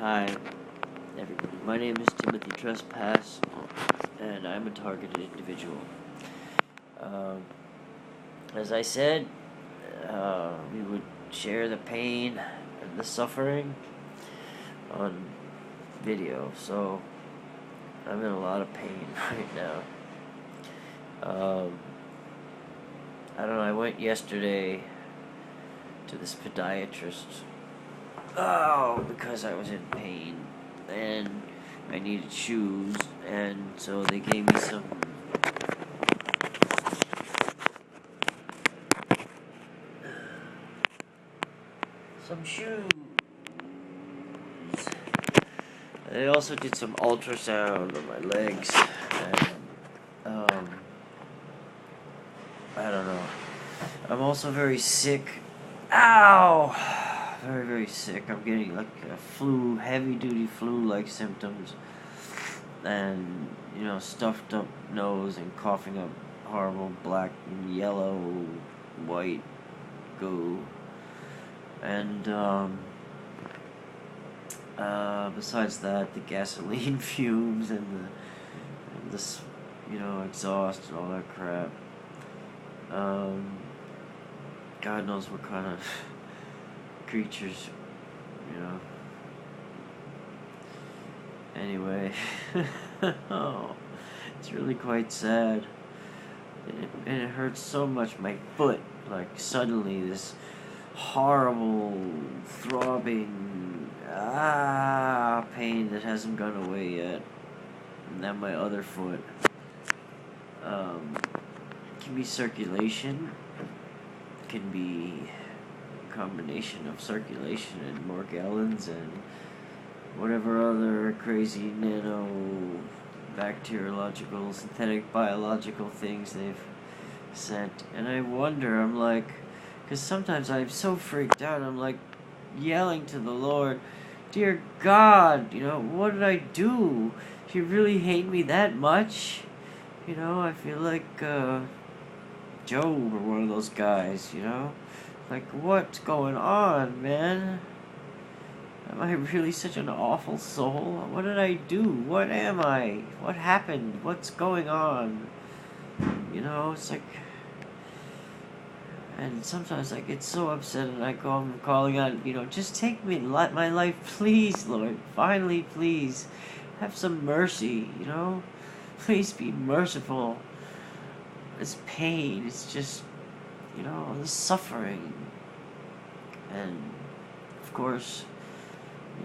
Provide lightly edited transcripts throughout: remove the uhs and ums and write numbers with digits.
Hi, everybody. My name is Timothytrespas, and I'm a targeted individual. Um, as I said, we would share the pain and the suffering on video, so I'm in a lot of pain right now. I don't know, I went yesterday to this podiatrist. Because I was in pain and I needed shoes, and so they gave me some shoes. They also did some ultrasound on my legs, and I don't know. I'm also very sick. Ow! Very, very sick. I'm getting like a flu, heavy duty flu like symptoms. And, stuffed up nose and coughing up horrible black and yellow, white goo. And, besides that, the gasoline fumes and this, exhaust and all that crap. God knows what kind of creatures, Anyway, it's really quite sad. And it hurts so much. My foot, like suddenly this horrible throbbing pain that hasn't gone away yet. And then my other foot. Can be circulation. Can be a combination of circulation and Morgellons and whatever other crazy bacteriological, synthetic biological things they've sent. And I wonder, I'm like, because sometimes I'm so freaked out, I'm like yelling to the Lord, "Dear God, what did I do? Do you really hate me that much?" I feel like Job or one of those guys, Like, what's going on, man? Am I really such an awful soul? What did I do? What am I? What happened? What's going on? It's like... And sometimes I get so upset and I'm calling out, just take me, my life, please, Lord. Finally, please. Have some mercy, Please be merciful. This pain, it's just, the suffering. And, of course...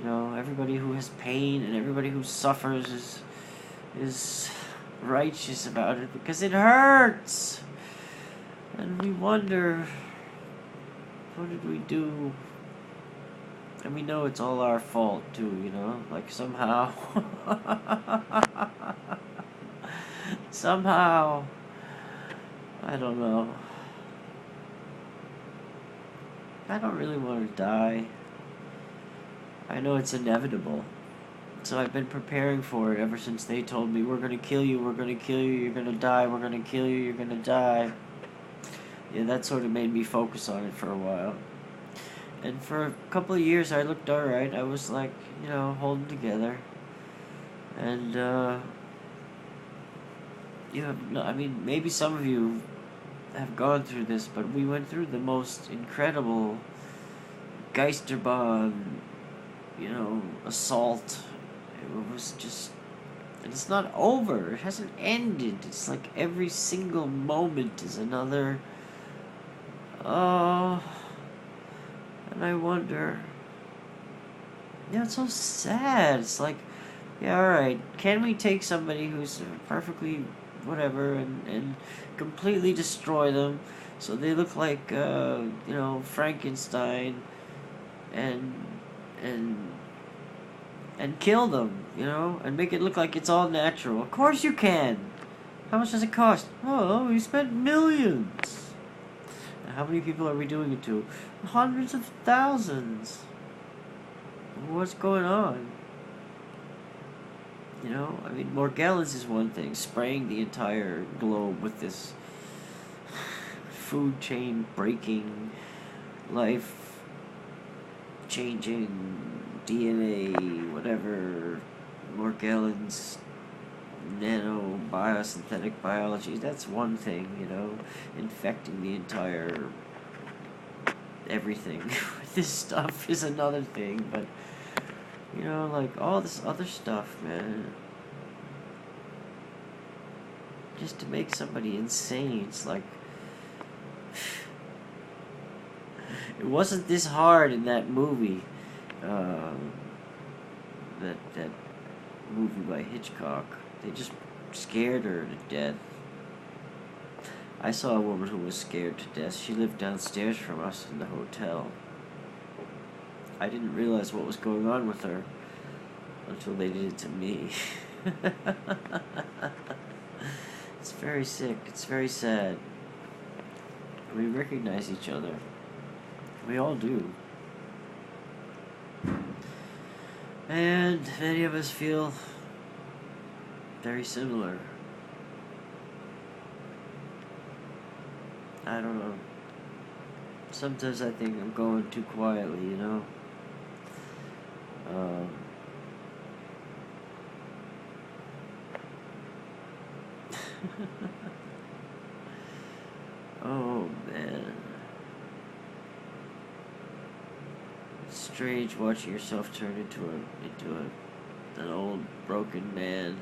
everybody who has pain and everybody who suffers is righteous about it because it hurts. And we wonder, what did we do? And we know it's all our fault too, like somehow. Somehow. I don't know. I don't really want to die. I know it's inevitable. So I've been preparing for it ever since they told me, we're going to kill you, you're going to die, we're going to kill you, you're going to die. Yeah, that sort of made me focus on it for a while. And for a couple of years I looked alright. I was like, holding together. And, maybe some of you have gone through this, but we went through the most incredible Geisterbahn, assault. It was just, and it's not over. It hasn't ended. It's like every single moment is another. And I wonder. It's so sad. It's like, yeah, alright. Can we take somebody who's perfectly whatever and completely destroy them so they look like, Frankenstein and kill them, and make it look like it's all natural. Of course you can. How much does it cost? Oh, we spent millions. And how many people are we doing it to? Hundreds of thousands. What's going on? Morgellons is one thing. Spraying the entire globe with this food chain breaking, life changing DNA, whatever, Morgellons, nano biosynthetic biology, that's one thing, infecting the entire everything with this stuff is another thing, but like all this other stuff, man, just to make somebody insane. It's like it wasn't this hard in that movie, that movie by Hitchcock. They just scared her to death. I saw a woman who was scared to death. She lived downstairs from us in the hotel. I didn't realize what was going on with her until they did it to me. It's very sick. It's very sad. We recognize each other. We all do. And many of us feel very similar. I don't know. Sometimes I think I'm going too quietly, Oh man. It's strange watching yourself turn into an old broken man.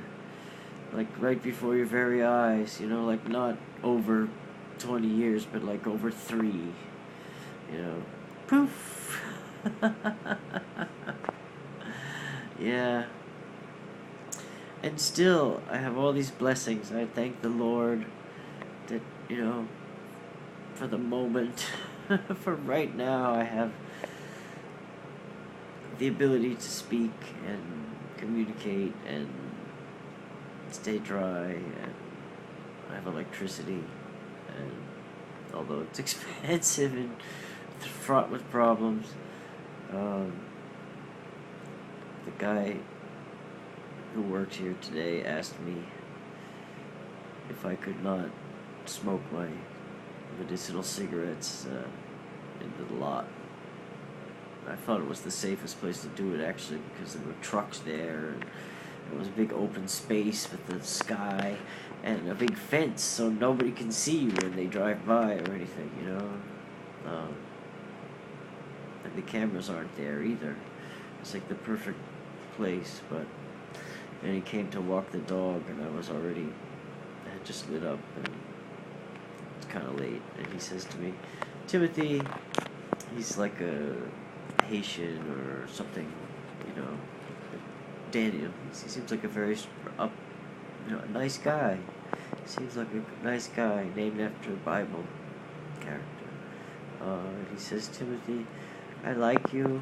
Like right before your very eyes, like not over 20 years, but like over 3, poof. Yeah. And still, I have all these blessings. I thank the Lord that, for the moment, for right now, I have the ability to speak and communicate and stay dry, and I have electricity, and although it's expensive and fraught with problems, the guy who worked here today asked me if I could not smoke my medicinal cigarettes in the lot. I thought it was the safest place to do it, actually, because there were trucks there, and it was a big open space with the sky and a big fence, so nobody can see you when they drive by or anything, and the cameras aren't there either. It's like the perfect place, but then he came to walk the dog, and I had just lit up, and it's kind of late, and he says to me, Timothy, he's like a Haitian or something, Daniel. He seems like a very a nice guy. Seems like a nice guy named after a Bible character. He says, Timothy, I like you.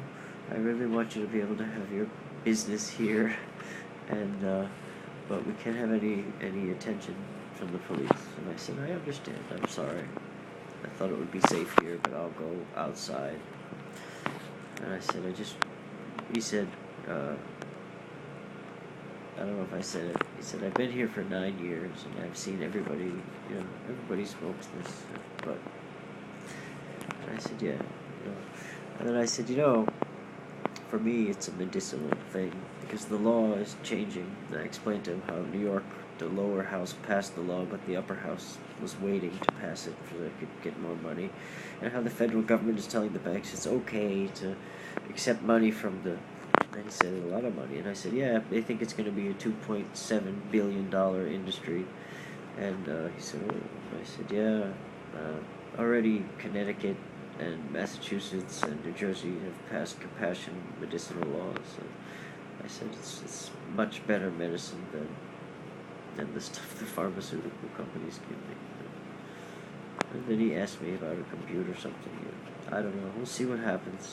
I really want you to be able to have your business here, and but we can't have any attention from the police. And I said, I understand. I'm sorry. I thought it would be safe here, but I'll go outside. And I said, he said, I don't know if I said it. He said, I've been here for 9 years, and I've seen everybody, everybody smokes this, but, and I said, yeah, and then I said, for me, it's a medicinal thing, because the law is changing. And I explained to him how New York, the lower house passed the law, but the upper house was waiting to pass it so they could get more money, and how the federal government is telling the banks it's okay to accept money from the, and he said a lot of money, and I said, yeah, they think it's going to be a $2.7 billion industry, and he said, oh, I said, yeah, already Connecticut and Massachusetts and New Jersey have passed compassion medicinal laws, and I said, it's much better medicine than the stuff the pharmaceutical companies give me. And then he asked me about a computer or something. I don't know. We'll see what happens.